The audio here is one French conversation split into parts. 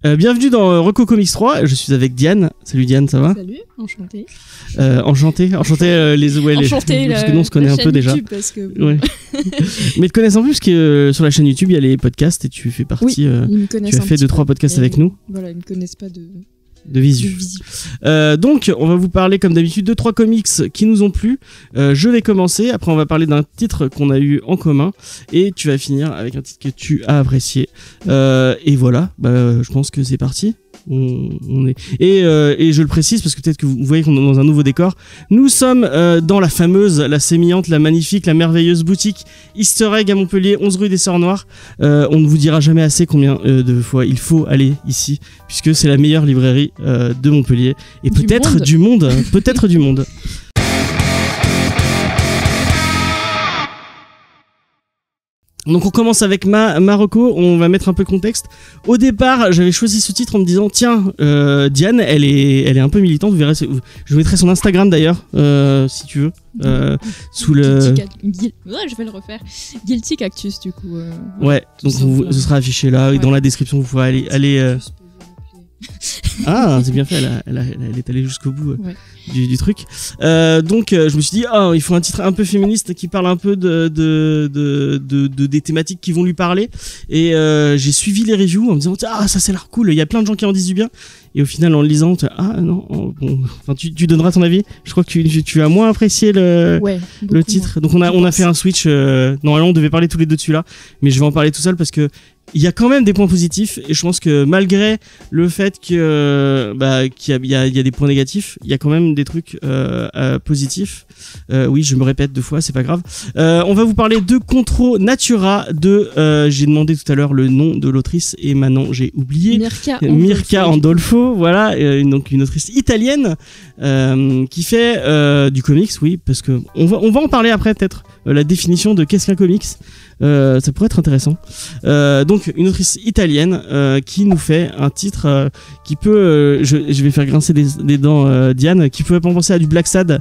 Bienvenue dans Reco Comics 3, je suis avec Diane. Salut Diane, ça va? Salut, enchanté. Enchanté Enchanté, parce que nous on se connaît un peu déjà. YouTube, parce que, bon. Ouais. Mais te connaissent en plus parce que sur la chaîne YouTube il y a les podcasts et tu fais partie. Oui, ils me connaissent tu as fait 2-3 podcasts avec nous. Voilà, ils me connaissent pas de visu. Donc on va vous parler comme d'habitude de 3 comics qui nous ont plu. Je vais commencer, après on va parler d'un titre qu'on a eu en commun et tu vas finir avec un titre que tu as apprécié. Et voilà, je pense que c'est parti. On est... et je le précise parce que peut-être que vous voyez qu'on est dans un nouveau décor. Nous sommes dans la fameuse, la sémillante, la magnifique, la merveilleuse boutique Easter Egg à Montpellier, 11 rue des Sœurs Noires. On ne vous dira jamais assez combien de fois il faut aller ici, puisque c'est la meilleure librairie de Montpellier et peut-être du monde. Peut-être du monde. Donc on commence avec Marocco, on va mettre un peu de contexte. Au départ, j'avais choisi ce titre en me disant tiens, Diane, elle est un peu militante, vous verrez, je vous mettrai son Instagram d'ailleurs, si tu veux, sous le... je vais le refaire. Guilty Cactus du coup. Ouais, donc ce sera affiché là, ouais. Et dans la description vous pourrez aller Ah, c'est bien fait, elle est allée jusqu'au bout du truc. Donc je me suis dit il faut un titre un peu féministe qui parle un peu des thématiques qui vont lui parler. Et j'ai suivi les reviews en me disant ça c'est l'air cool, il y a plein de gens qui en disent du bien. Et au final en le lisant non, bon, enfin tu donneras ton avis. Je crois que tu as moins apprécié le titre. Donc on a fait un switch. Normalement on devait parler tous les deux dessus là, mais je vais en parler tout seul parce que il y a quand même des points positifs et je pense que malgré le fait que qu'il y a des points négatifs, il y a quand même des trucs positifs. Oui, je me répète 2 fois, c'est pas grave. On va vous parler de Contro Natura j'ai demandé tout à l'heure le nom de l'autrice et maintenant j'ai oublié. Mirka Andolfo, voilà, donc une autrice italienne qui fait du comics, oui, parce que on va en parler après peut-être. La définition de qu'est-ce qu'un comics, ça pourrait être intéressant. Donc une autrice italienne qui nous fait un titre qui peut, je vais faire grincer des dents Diane, qui peut penser à du Black Sad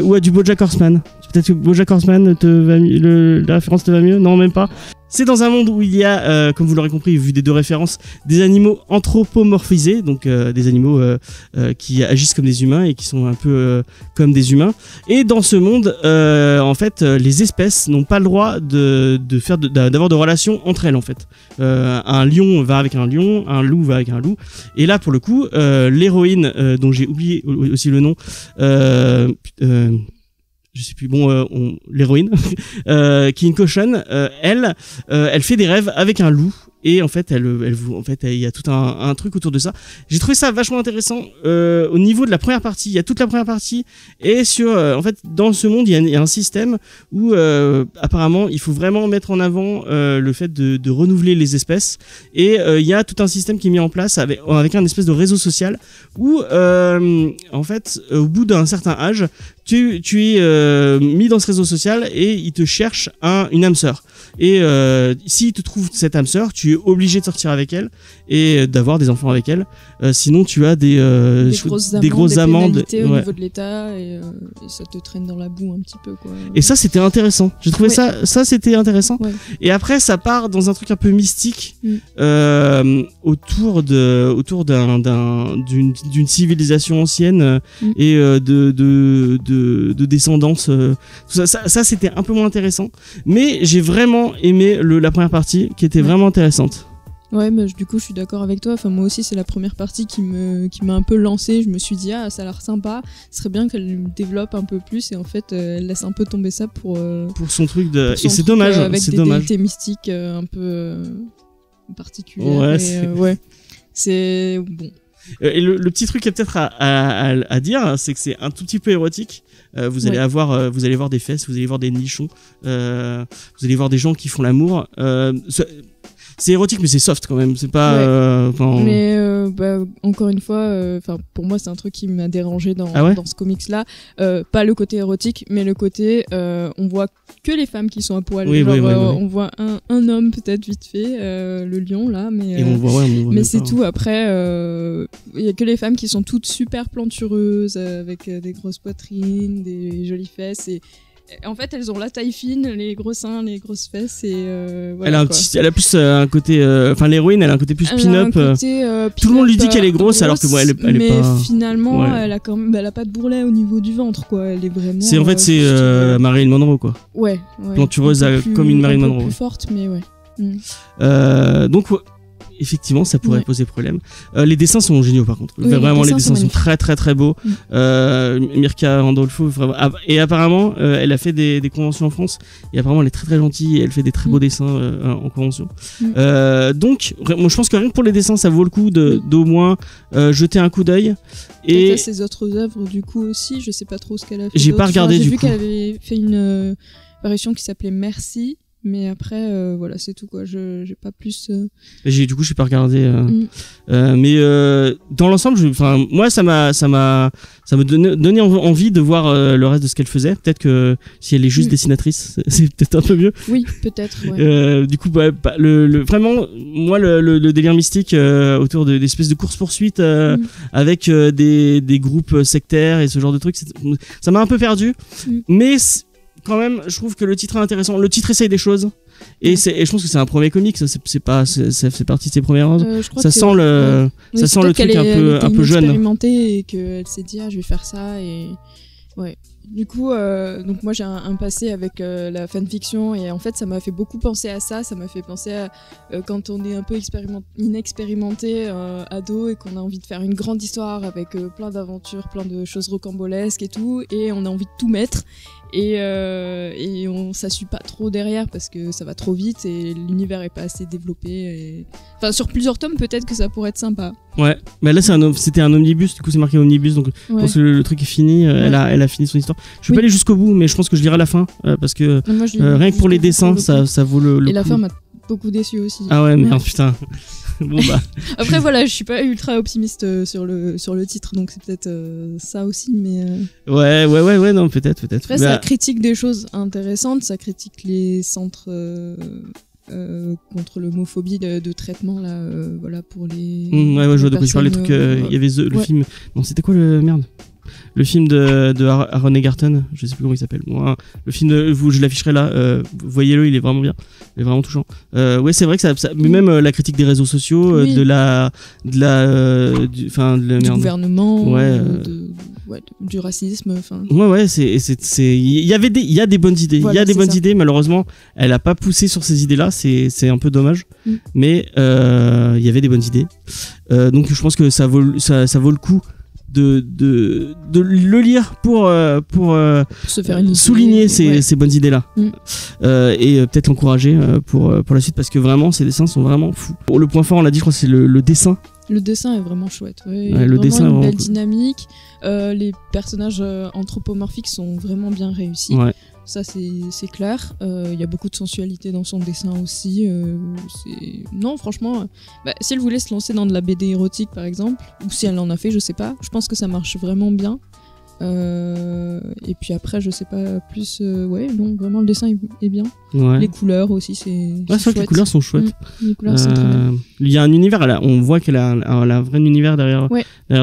ou à du BoJack Horseman. Peut-être que BoJack Horseman la référence te va mieux? Non, même pas. C'est dans un monde où il y a, comme vous l'aurez compris, vu des 2 références, des animaux anthropomorphisés, donc des animaux qui agissent comme des humains et qui sont un peu comme des humains. Et dans ce monde, en fait, les espèces n'ont pas le droit d'avoir de relations entre elles, en fait. Un lion va avec un lion, un loup va avec un loup. Et là, pour le coup, l'héroïne, dont j'ai oublié aussi le nom, je sais plus, l'héroïne, qui est une cochonne, elle fait des rêves avec un loup. Et en fait, il y a tout un truc autour de ça. J'ai trouvé ça vachement intéressant au niveau de la première partie. Il y a toute la première partie et en fait, dans ce monde, il y a un système où apparemment, il faut vraiment mettre en avant le fait de renouveler les espèces. Et il y a tout un système qui est mis en place avec un espèce de réseau social où en fait, au bout d'un certain âge, tu es mis dans ce réseau social et il te cherche une âme sœur. Et s'il te trouve cette âme sœur, tu es obligé de sortir avec elle et d'avoir des enfants avec elle. Sinon, tu as des grosses amendes au niveau de l'État et ça te traîne dans la boue un petit peu, quoi. Et ça, c'était intéressant. J'ai trouvé ça c'était intéressant. Ouais. Et après, ça part dans un truc un peu mystique autour d'une civilisation ancienne et de descendance. Ça, c'était un peu moins intéressant. Mais j'ai vraiment aimé la première partie qui était vraiment intéressante. Ouais, mais du coup je suis d'accord avec toi. Enfin, moi aussi c'est la première partie qui m'a un peu lancée. Je me suis dit ça a l'air sympa, ce serait bien qu'elle développe un peu plus et en fait elle laisse un peu tomber ça pour son truc et c'est dommage, avec c'est des dommage. déités mystiques un peu particulières. C'est bon. Et le petit truc qu'il y a peut-être à dire, c'est que c'est un tout petit peu érotique. Vous allez voir des fesses, vous allez voir des nichons, vous allez voir des gens qui font l'amour. C'est érotique, mais c'est soft quand même. C'est pas. Mais encore une fois, pour moi, c'est un truc qui m'a dérangé dans ce comics-là. Pas le côté érotique, mais le côté, on voit que les femmes qui sont à poil. On voit un homme peut-être vite fait, le lion là, mais. Et on voit mais c'est tout. Après, il y a que les femmes qui sont toutes super plantureuses, avec des grosses poitrines, des jolies fesses et En fait, elles ont la taille fine, les gros seins, les grosses fesses et voilà, elle a plus un côté, enfin l'héroïne, elle a un côté plus pin-up. Tout le monde lui dit qu'elle est grosse, alors que moi, elle est pas. Mais finalement, elle a quand même, elle a pas de bourrelet au niveau du ventre, quoi. Elle est vraiment. C'est en fait, c'est Marilyn Monroe, quoi. Ouais. Plantureuse comme une Marilyn Monroe. Plus forte, mais ouais. Donc effectivement, ça pourrait poser problème. Les dessins sont géniaux, par contre. Vraiment, les dessins sont très très très beaux. Mirka Andolfo, vraiment. Et apparemment, elle a fait des conventions en France. Et apparemment, elle est très très gentille et elle fait des très beaux dessins en convention. Donc, moi, je pense que rien que pour les dessins, ça vaut le coup d'au moins jeter un coup d'œil. Et ses autres œuvres, du coup aussi, je sais pas trop ce qu'elle a fait. J'ai pas regardé du coup. J'ai vu qu'elle avait fait une parution qui s'appelait Merci. Mais après, voilà, c'est tout, quoi. J'ai pas plus. Du coup, j'ai pas regardé. Mais dans l'ensemble, moi, ça me donné envie de voir le reste de ce qu'elle faisait. Peut-être que si elle est juste dessinatrice, c'est peut-être un peu mieux. Oui, peut-être. Ouais. Du coup, vraiment, moi, le délire mystique autour des espèces de courses-poursuites avec des groupes sectaires et ce genre de trucs, ça m'a un peu perdu. Mais quand même, je trouve que le titre est intéressant. Le titre essaye des choses et je pense que c'est un premier comic. Ça fait partie de ses premières œuvres. Ça sent le truc un peu jeune. Expérimentée et qu'elle s'est dit je vais faire ça et ouais. Du coup, donc moi j'ai un passé avec la fanfiction et en fait ça m'a fait beaucoup penser à ça. Ça m'a fait penser à quand on est un peu inexpérimenté ado et qu'on a envie de faire une grande histoire avec plein d'aventures, plein de choses rocambolesques et tout, et on a envie de tout mettre. Et on s'assume pas trop derrière parce que ça va trop vite et l'univers est pas assez développé. Enfin, sur plusieurs tomes, peut-être que ça pourrait être sympa. Ouais, mais là c'était un omnibus, du coup c'est marqué omnibus, donc je pense que le truc est fini. Elle a fini son histoire. Je suis pas allé jusqu'au bout, mais je pense que je lirai la fin parce que rien que pour les dessins, ça vaut le coup. Et la fin m'a beaucoup déçu aussi. Ah ouais, merde, putain. Bon bah. Après voilà, je suis pas ultra optimiste sur le titre, donc c'est peut-être ça aussi, mais. Ouais, non, peut-être. Après, ça critique des choses intéressantes, ça critique les centres contre l'homophobie de traitement là, voilà pour les. Ouais, je vois de quoi tu parles. Les trucs, il y avait le film. Non, c'était quoi le film de Aaron Egerton, je sais plus comment il s'appelle. Moi, le film je l'afficherai là. Voyez-le, il est vraiment bien, il est vraiment touchant. Ouais, c'est vrai que ça mais même la critique des réseaux sociaux, du gouvernement, du racisme, enfin. Ouais, il y a des bonnes idées. Il y a des bonnes idées. Malheureusement, elle a pas poussé sur ces idées-là. C'est un peu dommage. Mais il y avait des bonnes idées. Donc je pense que ça vaut le coup de le lire pour se faire une souligner ces bonnes idées là et peut-être l'encourager pour la suite, parce que vraiment ces dessins sont vraiment fous. Le point fort, on l'a dit, je crois, c'est le dessin. Le dessin est vraiment chouette. Le dessin une belle dynamique. Les personnages anthropomorphiques sont vraiment bien réussis. Ça c'est clair. Il y a beaucoup de sensualité dans son dessin aussi. Non, franchement, si elle voulait se lancer dans de la BD érotique par exemple, ou si elle en a fait, je sais pas. Je pense que ça marche vraiment bien. Et puis après, je sais pas plus. Non, vraiment le dessin est bien. Les couleurs aussi, c'est vrai que les couleurs sont chouettes. Les couleurs sont très bien. Il y a un univers, on voit qu'elle a un vrai univers derrière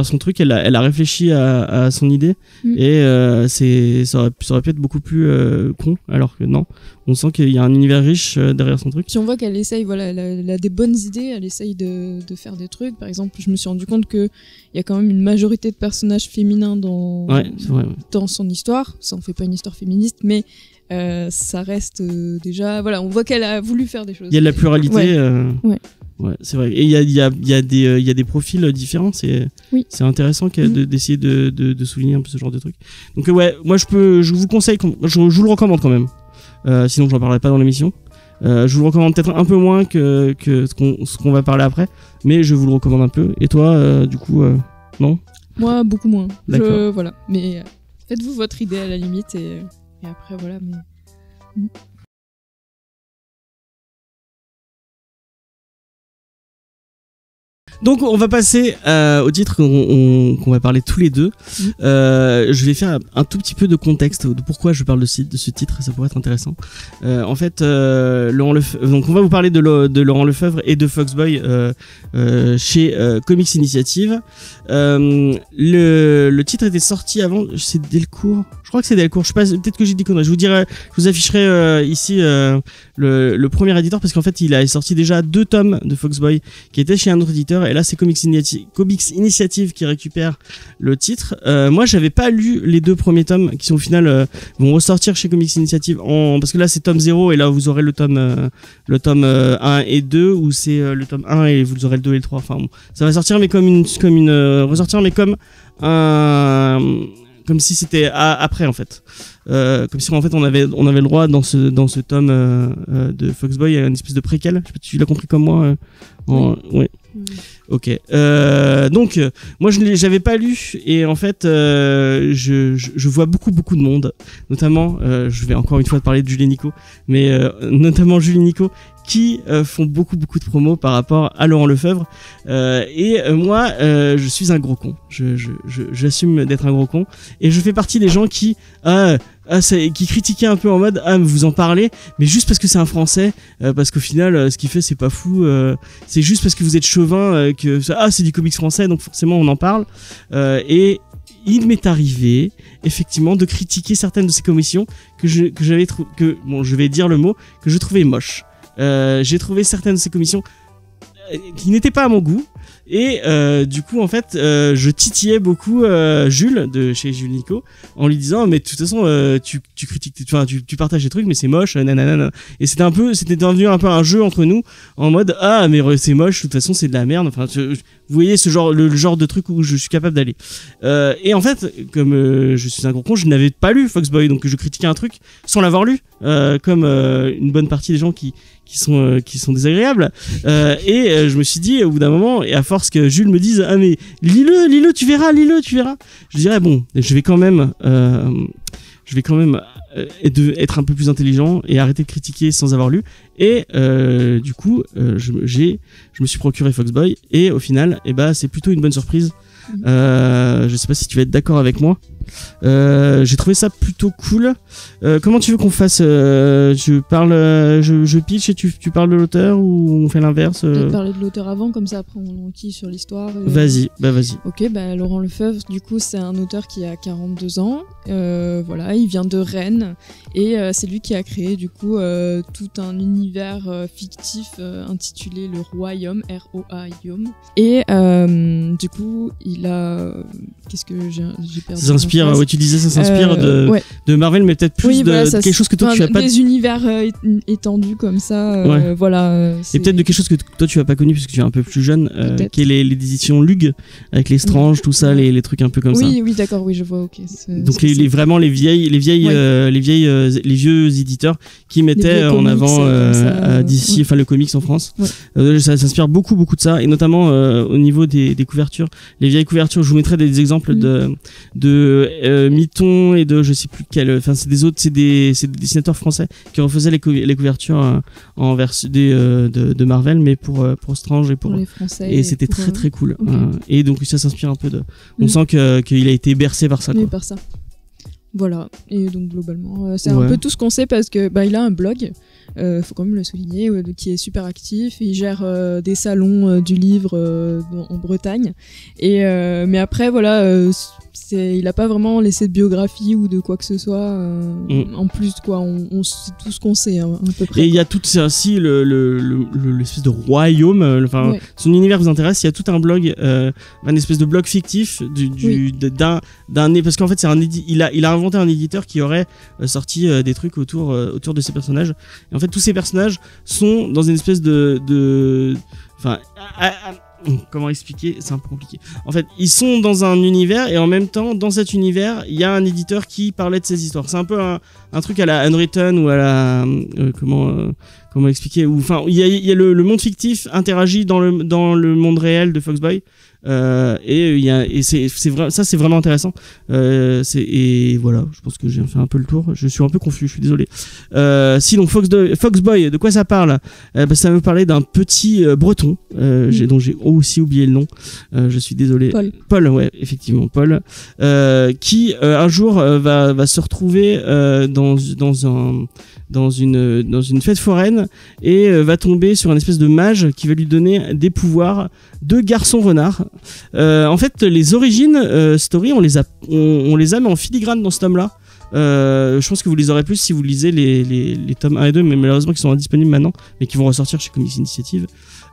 son truc. Elle a réfléchi à son idée et ça aurait pu être beaucoup plus con, alors que non. On sent qu'il y a un univers riche derrière son truc. Puis on voit qu'elle essaye, elle a des bonnes idées, elle essaye de faire des trucs. Par exemple, je me suis rendu compte qu'il y a quand même une majorité de personnages féminins dans son histoire. Ça en fait pas une histoire féministe, mais ça reste déjà. Voilà, on voit qu'elle a voulu faire des choses. Il y a de la pluralité. Ouais, c'est vrai. Et il y a des profils différents. C'est intéressant d'essayer de souligner un peu ce genre de truc. Donc moi je vous conseille, je vous le recommande quand même. Sinon j'en parlerai pas dans l'émission. Je vous le recommande peut-être un peu moins que ce qu'on va parler après, mais je vous le recommande un peu. Et toi, du coup, non? Moi, beaucoup moins. Voilà. Mais faites-vous votre idée à la limite et après voilà. Mais... Donc on va passer au titre qu'on va parler tous les deux. Je vais faire un tout petit peu de contexte de pourquoi je parle de ce titre, ça pourrait être intéressant. En fait, donc on va vous parler de Laurent Lefebvre et de Foxboy chez Comics Initiative. Le titre était sorti avant, c'est Delcourt. Je crois que c'est Delcourt. Je sais pas, peut-être que j'ai des conneries. Je vous afficherai ici le premier éditeur, parce qu'en fait il a sorti déjà 2 tomes de Foxboy qui étaient chez un autre éditeur, et là c'est Comics Initiative qui récupère le titre. Moi j'avais pas lu les 2 premiers tomes qui sont au final vont ressortir chez Comics Initiative parce que là c'est tome 0 et là vous aurez le tome 1 et 2, ou c'est le tome 1 et vous aurez le 2 et le 3. Enfin bon, ça va sortir mais ressortir mais comme si c'était après en fait, comme si en fait on avait le droit dans ce tome de Foxboy à une espèce de préquel. Je sais pas si tu l'as compris comme moi. Ouais. Ok. Donc moi j'avais pas lu, et en fait je vois beaucoup de monde, notamment je vais encore une fois te parler de Julie Nico, mais notamment Julie Nico qui font beaucoup de promos par rapport à Laurent Lefebvre, et moi je suis un gros con, j'assume d'être un gros con, et je fais partie des gens qui critiquaient un peu en mode mais vous en parlez mais juste parce que c'est un français, parce qu'au final ce qu'il fait c'est pas fou, c'est juste parce que vous êtes chauvin que c'est du comics français donc forcément on en parle, et il m'est arrivé effectivement de critiquer certaines de ces commissions je vais dire le mot, que je trouvais moches. J'ai trouvé certaines de ces commissions qui n'étaient pas à mon goût, et du coup en fait je titillais beaucoup Jules de chez Jules Nico en lui disant mais de toute façon tu critiques, enfin tu partages des trucs mais c'est moche, nanana. Et c'était devenu un peu un jeu entre nous en mode mais c'est moche, de toute façon c'est de la merde, enfin vous voyez le genre de truc où je suis capable d'aller, et en fait comme je suis un gros con, je n'avais pas lu Foxboy, donc je critiquais un truc sans l'avoir lu, comme une bonne partie des gens qui sont désagréables, et je me suis dit au bout d'un moment, et à force que Jules me dise mais lis-le tu verras, je dirais bon, je vais quand même être un peu plus intelligent et arrêter de critiquer sans avoir lu, et du coup je me suis procuré Foxboy, et au final c'est plutôt une bonne surprise. Je sais pas si tu vas être d'accord avec moi. J'ai trouvé ça plutôt cool. Comment tu veux qu'on fasse? Je pitch et tu parles de l'auteur, ou on fait l'inverse? Peut-être parler de l'auteur avant, comme ça après on enquille sur l'histoire. Vas-y. Ok, Laurent Lefebvre, du coup c'est un auteur qui a 42 ans. Voilà, il vient de Rennes, et c'est lui qui a créé du coup tout un univers fictif intitulé le Royaume, R-O-A-Yum. Et du coup il a qu'est-ce que j'ai perdu? Ça s'inspire, tu disais ça s'inspire de Marvel, mais peut-être plus quelque chose que toi tu as pas, des univers étendus comme ça, voilà, et peut-être de quelque chose que toi tu as pas connu parce que tu es un peu plus jeune, qui est les éditions Lug avec les Strange, tout ça, les trucs un peu comme ça. Oui, d'accord, oui, je vois. Ok. Donc vraiment les vieux éditeurs qui mettaient en avant d'ici, enfin le comics en France. Ça s'inspire beaucoup de ça, et notamment au niveau des couvertures, les vieilles couvertures. Je vous mettrai des exemples de Mitton et de je sais plus quel, enfin c'est des dessinateurs français qui refaisaient les couvertures en version de Marvel, mais pour Strange et pour les Français, et c'était très cool. Okay. Et donc ça s'inspire un peu on sent qu'il a été bercé par ça, quoi. Oui, par ça. Voilà, et donc globalement c'est un peu tout ce qu'on sait, parce que il a un blog, faut quand même le souligner, qui est super actif, et il gère des salons du livre en Bretagne, et mais après voilà, il a pas vraiment laissé de biographie ou de quoi que ce soit en plus, quoi. On sait tout ce qu'on sait, à peu près. Et il y a tout ça aussi, l'espèce de royaume, son univers vous intéresse, il y a tout un blog, un espèce de blog fictif parce qu'en fait il a inventé un éditeur qui aurait sorti des trucs autour de ces personnages, et en fait tous ces personnages sont dans une espèce comment expliquer, c'est un peu compliqué. En fait, ils sont dans un univers, et en même temps, dans cet univers, il y a un éditeur qui parlait de ces histoires. C'est un peu un truc à la Unwritten, ou à la comment expliquer, enfin il y a le monde fictif interagit dans le monde réel de Foxboy. C'est vrai, ça c'est vraiment intéressant. Et voilà, je pense que j'ai fait un peu le tour. Je suis un peu confus, je suis désolé. Sinon Foxboy, de quoi ça parle? Ça me parlait d'un petit breton dont j'ai aussi oublié le nom. Je suis désolé. Paul, ouais, effectivement Paul, qui un jour va se retrouver dans une fête foraine et va tomber sur une espèce de mage qui va lui donner des pouvoirs de garçon renard. En fait, les origines story, on les a mais en filigrane dans ce tome-là. Je pense que vous les aurez plus si vous lisez les tomes 1 et 2, mais malheureusement qui sont indisponibles maintenant, mais qui vont ressortir chez Comics Initiative.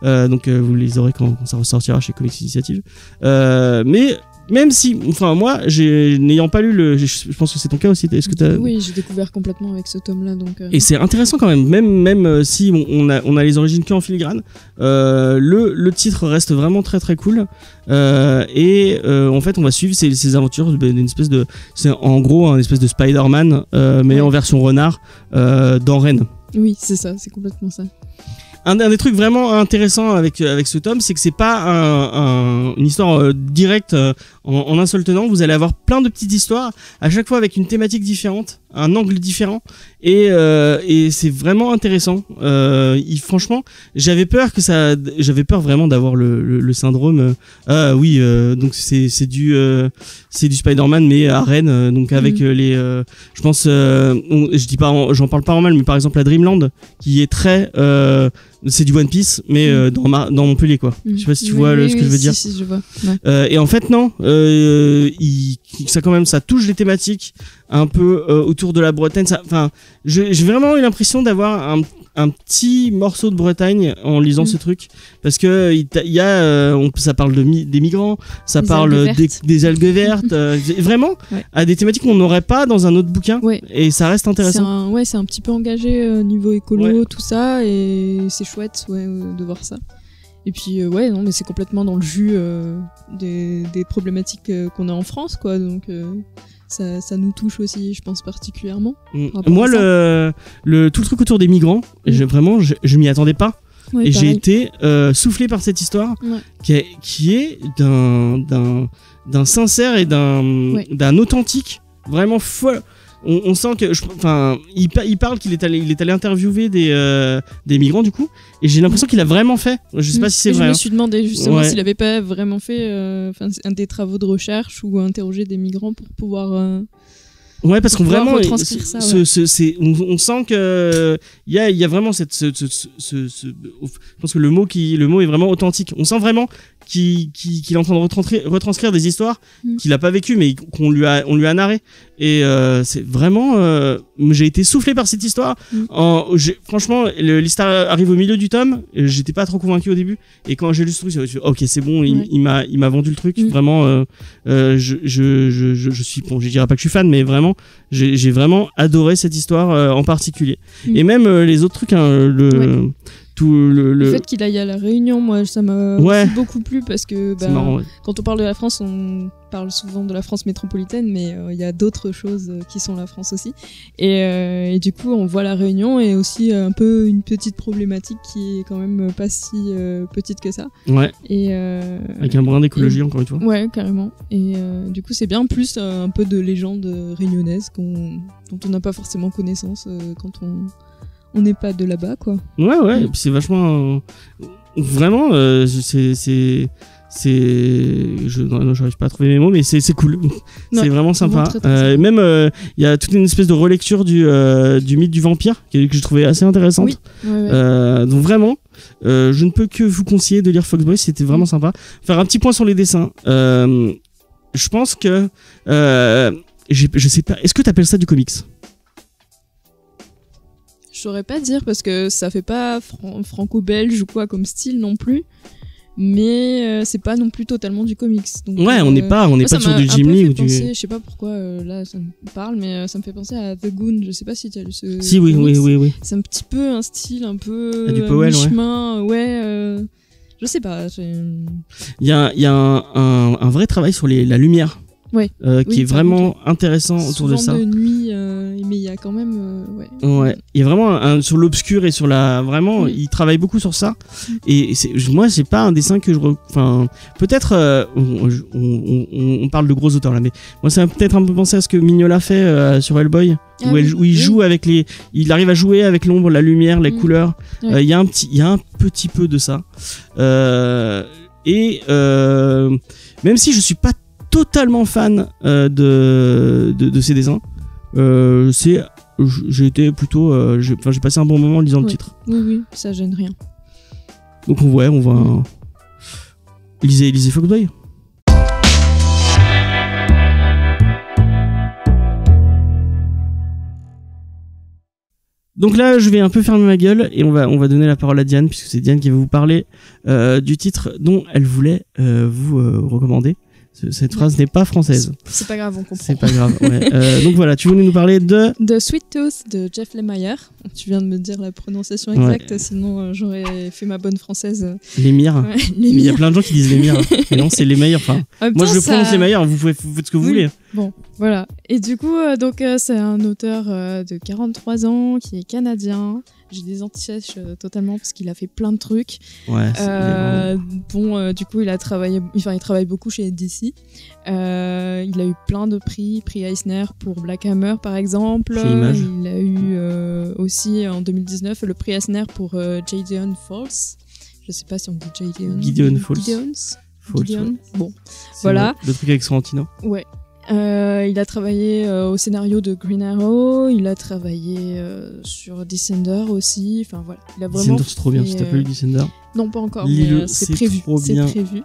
Donc vous les aurez quand ça ressortira chez Comics Initiative. Mais même si, enfin moi, n'ayant pas lu je pense que c'est ton cas aussi. Est-ce que t'as... Oui, j'ai découvert complètement avec ce tome-là, donc. Et c'est intéressant quand même si on a les origines qu'en filigrane. Le titre reste vraiment très très cool. En fait, on va suivre ces aventures d'une espèce de, c'est en gros un espèce de Spider-Man, mais en version renard, dans Rennes. Oui, c'est ça, c'est complètement ça. Un des trucs vraiment intéressants avec ce tome, c'est que c'est pas une histoire directe en un seul tenant. Vous allez avoir plein de petites histoires, à chaque fois avec une thématique différente, un angle différent, et c'est vraiment intéressant. Franchement, j'avais peur vraiment d'avoir le syndrome. Donc c'est du Spider-Man mais à Rennes, donc avec je pense, je dis pas, j'en parle pas en mal, mais par exemple la Dreamland qui est très c'est du One Piece mais dans Montpellier quoi. Je sais pas si tu vois ce que je veux dire. Si, je vois. Ouais. Et en fait non, ça touche les thématiques un peu autour de la Bretagne. Enfin, j'ai vraiment eu l'impression d'avoir un petit morceau de Bretagne en lisant ce truc, parce que ça parle des migrants, ça parle des algues vertes, vraiment à des thématiques qu'on n'aurait pas dans un autre bouquin, et ça reste intéressant. C'est un petit peu engagé niveau écolo, tout ça, et c'est chouette de voir ça. Et puis non, mais c'est complètement dans le jus des problématiques qu'on a en France, quoi, donc ça nous touche aussi, je pense, particulièrement. Moi, tout le truc autour des migrants, je m'y attendais pas. Et j'ai été soufflé par cette histoire qui est d'un sincère et d'un authentique vraiment folle. On sent que, il parle qu'il est allé interviewer des migrants du coup, et j'ai l'impression qu'il a vraiment fait. Je sais pas si c'est vrai. Je me suis demandé justement s'il avait pas vraiment fait des travaux de recherche ou interroger des migrants pour pouvoir. Ouais, parce qu'on vraiment, retranscrire ça, on sent que il y a vraiment je pense que le mot est vraiment authentique. On sent vraiment qu'il est en train de retranscrire des histoires qu'il a pas vécues, mais qu'on lui a narré. Et c'est vraiment, j'ai été soufflé par cette histoire. Franchement, l'histoire arrive au milieu du tome, j'étais pas trop convaincu au début, et quand j'ai lu ce truc, j'ai dit, ok, c'est bon, il m'a vendu le truc. Vraiment, je suis, bon, je dirais pas que je suis fan, mais vraiment, j'ai vraiment adoré cette histoire en particulier. Et même les autres trucs, le fait qu'il aille à la Réunion, moi ça m'a aussi beaucoup plu, parce que marrant, quand on parle de la France, on parle souvent de la France métropolitaine, mais il y a d'autres choses qui sont la France aussi, et du coup on voit la Réunion, et aussi un peu une petite problématique qui est quand même pas si petite que ça, et avec un brin d'écologie encore une fois, carrément, et du coup c'est bien, plus un peu de légende réunionnaise dont on n'a pas forcément connaissance quand on n'est pas de là-bas, quoi. Et puis c'est vachement vraiment j'arrive pas à trouver mes mots, mais c'est cool. C'est vraiment sympa. Très, très même il y a toute une espèce de relecture du mythe du vampire que j'ai trouvé assez intéressante. Donc vraiment je ne peux que vous conseiller de lire Foxboy, c'était vraiment sympa. Faire un petit point sur les dessins, je pense que je sais pas, est-ce que t'appelles ça du comics? Je saurais pas dire, parce que ça fait pas franco-belge ou quoi comme style non plus, mais c'est pas non plus totalement du comics. Donc, on n'est pas sur du Jim Lee ou du. Je sais pas pourquoi là ça me parle, mais ça me fait penser à The Goon. Je sais pas si tu as lu ce. Si, oui. C'est un petit peu un style un peu du Powell, mi-chemin, je sais pas. Il y a un vrai travail sur la lumière. Qui est vraiment intéressant autour de ça. De nuit, il mais il y a quand même ouais, il y a vraiment sur l'obscur et sur la vraiment il travaille beaucoup sur ça et moi c'est pas un dessin que peut-être on parle de gros auteurs là, mais moi ça m'a peut-être un peu pensé à ce que Mignola fait sur Hellboy où il joue avec il arrive à jouer avec l'ombre, la lumière, les couleurs. Il y a un petit peu de ça et même si je suis pas totalement fan de ces dessins, j'ai été plutôt j'ai passé un bon moment en lisant le titre. Oui, ça gêne rien. Donc on va lisez Foxboy. Donc là, je vais un peu fermer ma gueule et on va donner la parole à Diane, puisque c'est Diane qui va vous parler du titre dont elle voulait vous recommander. Cette phrase n'est pas française. C'est pas grave, on comprend. C'est pas grave, ouais. Donc voilà, tu voulais nous parler de Sweet Tooth de Jeff Lemire. Tu viens de me dire la prononciation exacte, sinon j'aurais fait ma bonne française. L'émir. Ouais, il y a plein de gens qui disent l'émir. Mais non, c'est les meilleurs. Enfin, moi je prononce les meilleurs, vous faites ce que vous voulez. Bon, voilà. Et du coup, c'est un auteur de 43 ans qui est canadien. J'ai des anti-sèches totalement parce qu'il a fait plein de trucs. Ouais. Du coup, il travaille beaucoup chez DC. Il a eu plein de prix Eisner pour Black Hammer par exemple. Il a eu aussi en 2019 le prix Eisner pour Gideon Falls. Je sais pas si on dit Gideon Falls. Gideon. Ouais. Bon, voilà. Le truc avec Sorrentino. Ouais. Il a travaillé au scénario de Green Arrow, il a travaillé sur Descender aussi, enfin voilà. Il a vraiment Descender, c'est trop bien, si t'as pas lu Descender. Non, pas encore, mais c'est prévu. C'est prévu.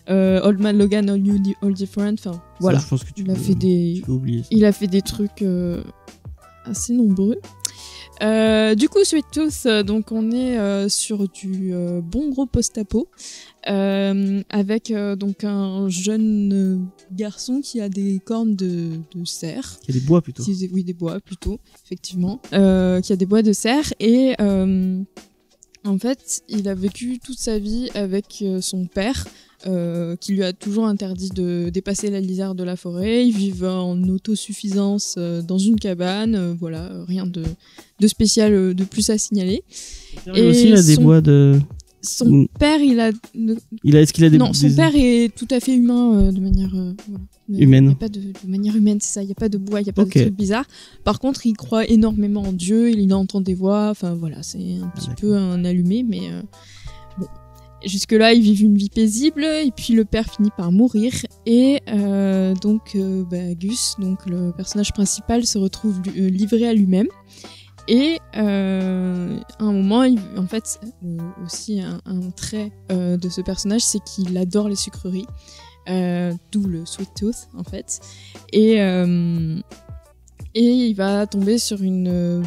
Old Man Logan, All New, All Different, enfin voilà. Ça, je pense que tu peux oublier ça. Il a fait des trucs assez nombreux. Du coup, Sweet Tooth, donc on est sur du bon gros post-apo avec donc un jeune garçon qui a des cornes de cerf. Qui a des bois plutôt. Oui, des bois plutôt, effectivement. Qui a des bois de cerf et en fait, il a vécu toute sa vie avec son père. Qui lui a toujours interdit de dépasser la lisière de la forêt. Ils vivent en autosuffisance dans une cabane, voilà, rien de spécial de plus à signaler. Et aussi, il a des bois de... Son père, est-ce qu'il a des... Non, son père est tout à fait humain de manière... humaine. Il n'y a pas de manière humaine, c'est ça. Il n'y a pas de bois, il n'y a pas de trucs bizarres. Par contre, il croit énormément en Dieu, il entend des voix, enfin voilà, c'est un petit peu un allumé, mais... bon. Jusque-là, ils vivent une vie paisible, et puis le père finit par mourir, et Gus, donc le personnage principal, se retrouve livré à lui-même. Et à un moment, en fait, aussi un trait de ce personnage, c'est qu'il adore les sucreries, d'où le Sweet Tooth, en fait. Et il va tomber sur une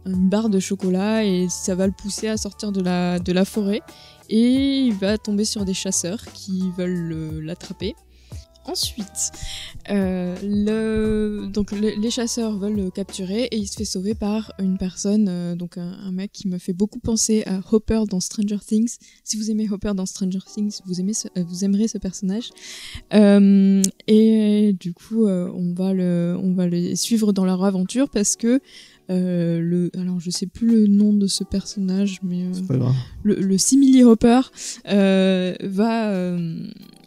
barre de chocolat, et ça va le pousser à sortir de la forêt. Et il va tomber sur des chasseurs qui veulent l'attraper. Ensuite, les chasseurs veulent le capturer et il se fait sauver par une personne, un mec qui me fait beaucoup penser à Hopper dans Stranger Things. Si vous aimez Hopper dans Stranger Things, vous aimerez ce personnage. Et du coup, on va les suivre dans leur aventure parce que alors je sais plus le nom de ce personnage, mais c'est pas grave. Le simili Hopper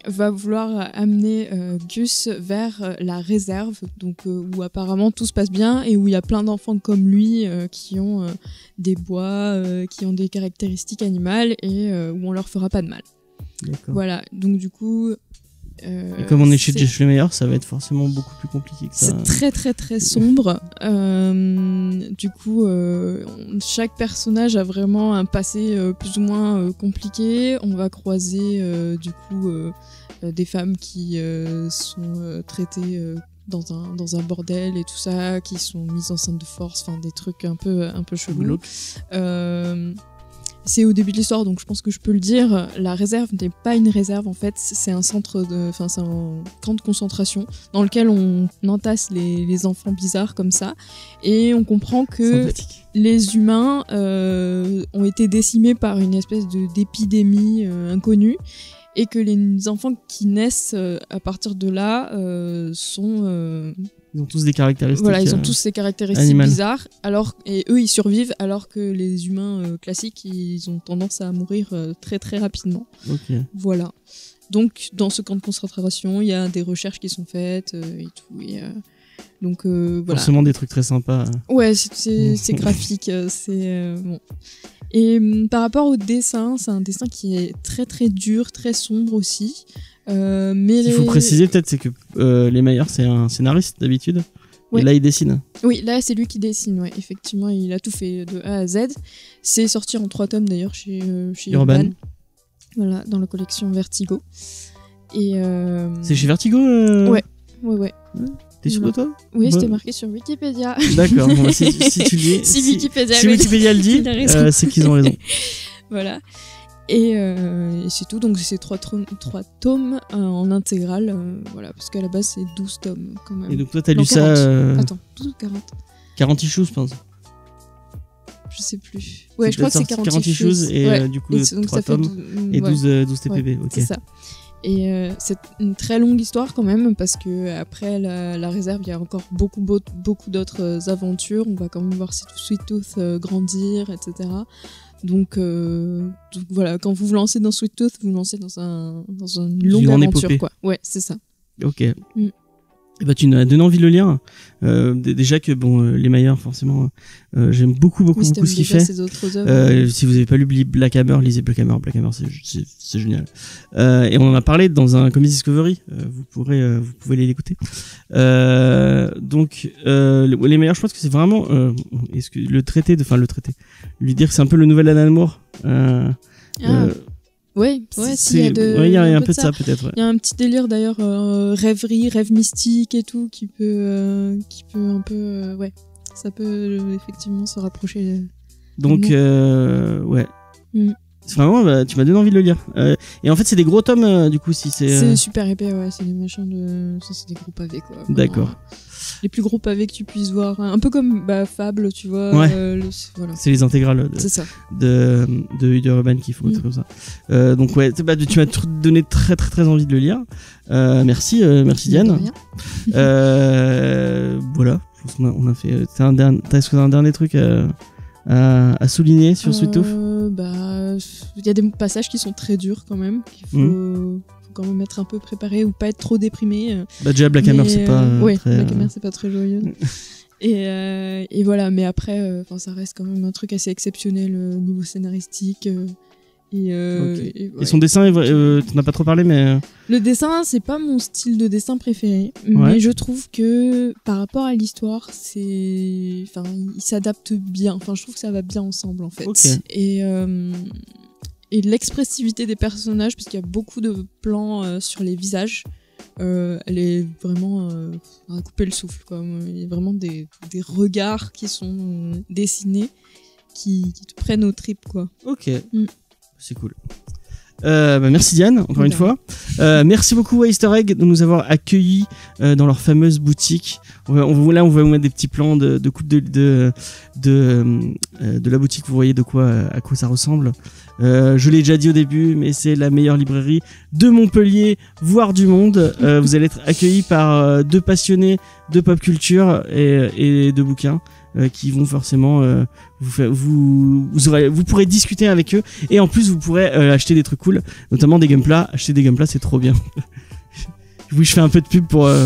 va vouloir amener Gus vers la réserve, donc où apparemment tout se passe bien et où il y a plein d'enfants comme lui qui ont des bois, qui ont des caractéristiques animales et où on leur fera pas de mal. D'accord. Voilà, donc du coup. Et comme on est chez Jeff Lemire, ça va être forcément beaucoup plus compliqué que ça. C'est très très très sombre. Du coup, chaque personnage a vraiment un passé plus ou moins compliqué. On va croiser des femmes qui sont traitées dans un bordel et tout ça, qui sont mises enceintes de force, enfin des trucs un peu chelous. C'est au début de l'histoire, donc je pense que je peux le dire. La réserve n'est pas une réserve, en fait. C'est un c'est un camp de concentration dans lequel on entasse les enfants bizarres comme ça. Et on comprend que les humains ont été décimés par une espèce d'épidémie inconnue. Et que les enfants qui naissent à partir de là sont Ils ont tous des caractéristiques. Voilà, ils ont tous ces caractéristiques bizarres. Et eux, ils survivent alors que les humains classiques, ils ont tendance à mourir très très rapidement. Okay. Voilà. Donc, dans ce camp de concentration, il y a des recherches qui sont faites et tout. Donc, voilà. Forcément des trucs très sympas. Ouais, c'est graphique. C'est bon. Et par rapport au dessin, c'est un dessin qui est très très dur, très sombre aussi. Mais il faut préciser peut-être, c'est que Lemaier, c'est un scénariste d'habitude. Ouais. Et là, il dessine. Oui, là, c'est lui qui dessine. Ouais, effectivement, il a tout fait de A à Z. C'est sorti en 3 tomes d'ailleurs chez Urban. Voilà, dans la collection Vertigo. Et c'est chez Vertigo Ouais. T'es sûr toi? Oui, c'était marqué sur Wikipédia. D'accord, bon, si tu le dis. si Wikipédia le dit, c'est qu'ils ont raison. Voilà. Et c'est tout, donc c'est 3 tomes en intégrale, voilà, parce qu'à la base c'est 12 tomes quand même. Et donc toi t'as lu 40. ça Attends, 12 ou 40 40 issues, je pense. Je sais plus. Ouais, je crois que c'est 40 issues et du coup 3 tomes et 12 TPB, ok. C'est ça. Et c'est une très longue histoire quand même, parce que après la réserve, il y a encore beaucoup d'autres aventures. On va quand même voir Sweet Tooth grandir, etc. Donc voilà, quand vous vous lancez dans Sweet Tooth, vous vous lancez dans une longue aventure, quoi. Ouais, c'est ça. Ok. Et bah, tu m'as donné envie de le lire. Déjà que Lemaier, forcément, j'aime beaucoup ce qu'il fait. Si vous n'avez pas lu Black Hammer, lisez Black Hammer. Black Hammer, c'est génial. Et on en a parlé dans un Comics Discovery. Vous pouvez aller l'écouter. Donc Lemaier, je pense que c'est vraiment le traité, lui dire que c'est un peu le nouvel Alan Moore. Ouais, il y a un peu de ça peut-être. Ouais. Il y a un petit délire d'ailleurs, rêve mystique et tout, qui peut un peu, ça peut effectivement se rapprocher. Donc ouais. C'est vraiment, tu m'as donné envie de le lire. Et en fait, c'est des gros tomes, du coup, si c'est. C'est super épais, ouais. C'est des machins ça, c'est des gros pavés, quoi. D'accord. Les plus gros pavés que tu puisses voir, un peu comme Fable, tu vois. Ouais. Voilà. C'est les intégrales de Urban qui font comme ça. Donc ouais, tu m'as donné très très très envie de le lire. Merci Diane. Voilà, je pense qu'on a fait. Est-ce que t'as un dernier truc à souligner sur Sweet Tooth? Il y a des passages qui sont très durs quand même, qu'il faut quand même être un peu préparé ou pas être trop déprimé. Déjà Black Hammer c'est pas très... Black Hammer c'est pas très joyeux. et voilà, mais après ça reste quand même un truc assez exceptionnel niveau scénaristique. Et son dessin, tu n'as pas trop parlé, mais... Le dessin, c'est pas mon style de dessin préféré, mais je trouve que par rapport à l'histoire, il s'adapte bien. Enfin, je trouve que ça va bien ensemble, en fait. Okay. Et l'expressivité des personnages, parce qu'il y a beaucoup de plans sur les visages, elle est vraiment à couper le souffle, quoi. Il y a vraiment des regards qui sont dessinés, qui te prennent aux tripes, quoi. Ok. C'est cool. Merci Diane, encore une fois. Merci beaucoup à Easter Egg de nous avoir accueillis dans leur fameuse boutique. Là, on va vous mettre des petits plans de coupe de la boutique. Vous voyez à quoi ça ressemble. Je l'ai déjà dit au début, mais c'est la meilleure librairie de Montpellier, voire du monde. Vous allez être accueillis par 2 passionnés de pop culture et de bouquins. Qui vont forcément vous pourrez discuter avec eux, et en plus vous pourrez acheter des trucs cool, notamment des Gunpla. Acheter des Gunpla, c'est trop bien. Oui, je fais un peu de pub pour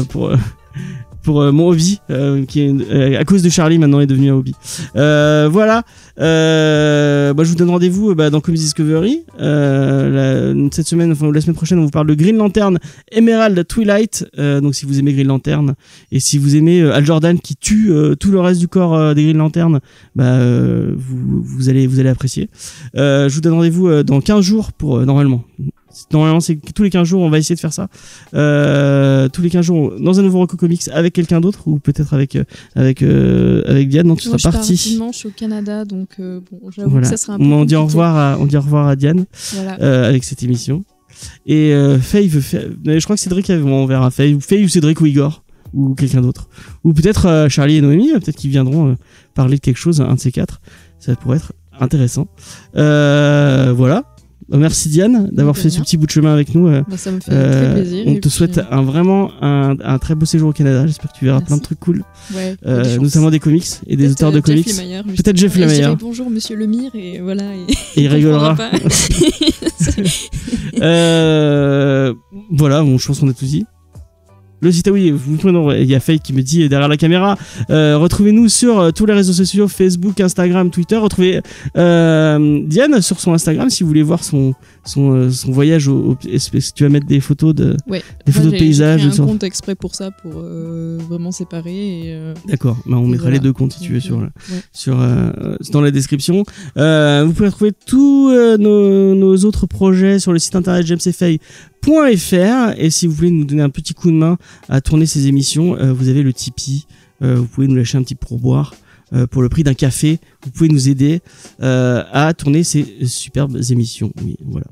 mon hobby, qui est à cause de Charlie maintenant est devenu un hobby. Voilà. Je vous donne rendez-vous dans Comics Discovery cette semaine, enfin la semaine prochaine. On vous parle de Green Lantern Emerald Twilight. Donc si vous aimez Green Lantern, et si vous aimez Hal Jordan qui tue tout le reste du corps des Green Lantern, vous allez apprécier. Je vous donne rendez-vous dans 15 jours pour normalement c'est tous les 15 jours on va essayer de faire ça, tous les 15 jours dans un nouveau Rocco Comics avec quelqu'un d'autre, ou peut-être avec Diane. Donc tu seras parti. Rapidement, je suis au Canada, donc j'avoue que ça sera un peu on dit au revoir à Diane, avec cette émission. Et Faye je crois que Cédric on verra Faye ou Cédric ou Igor ou quelqu'un d'autre, ou peut-être Charlie et Noémie, peut-être qu'ils viendront parler de quelque chose, un de ces 4. Ça pourrait être intéressant. Voilà. Merci Diane d'avoir fait ce petit bout de chemin avec nous. Ça me fait très plaisir. On te souhaite vraiment un très beau séjour au Canada. J'espère que tu verras plein de trucs cool. Ouais, notamment des comics et des auteurs de comics. Peut-être Jeff Lemire. Bonjour Monsieur Lemire et voilà. Et il rigolera. Voilà, bon, je pense qu'on a tout dit. Le site, oui, il y a Faye qui me dit derrière la caméra. Retrouvez-nous sur tous les réseaux sociaux, Facebook, Instagram, Twitter. Retrouvez Diane sur son Instagram si vous voulez voir son voyage. Tu vas mettre des photos de paysages. J'ai créé un compte exprès pour ça, pour vraiment séparer. D'accord, on mettra les deux comptes si tu veux dans la description. Vous pouvez retrouver tous nos autres projets sur le site internet jamesfay.fr, et si vous voulez nous donner un petit coup de main à tourner ces émissions, vous avez le Tipeee, vous pouvez nous lâcher un petit pourboire pour le prix d'un café, vous pouvez nous aider à tourner ces superbes émissions. Oui, voilà.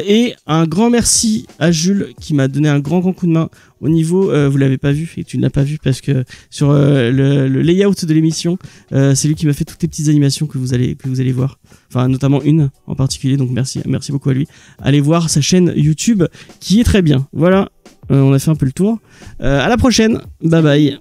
Et un grand merci à Jules qui m'a donné un grand coup de main au niveau, vous l'avez pas vu et tu ne l'as pas vu parce que sur le layout de l'émission, c'est lui qui m'a fait toutes les petites animations que vous allez voir. Enfin, notamment une en particulier, donc merci beaucoup à lui. Allez voir sa chaîne YouTube qui est très bien. Voilà, on a fait un peu le tour. À la prochaine, bye bye.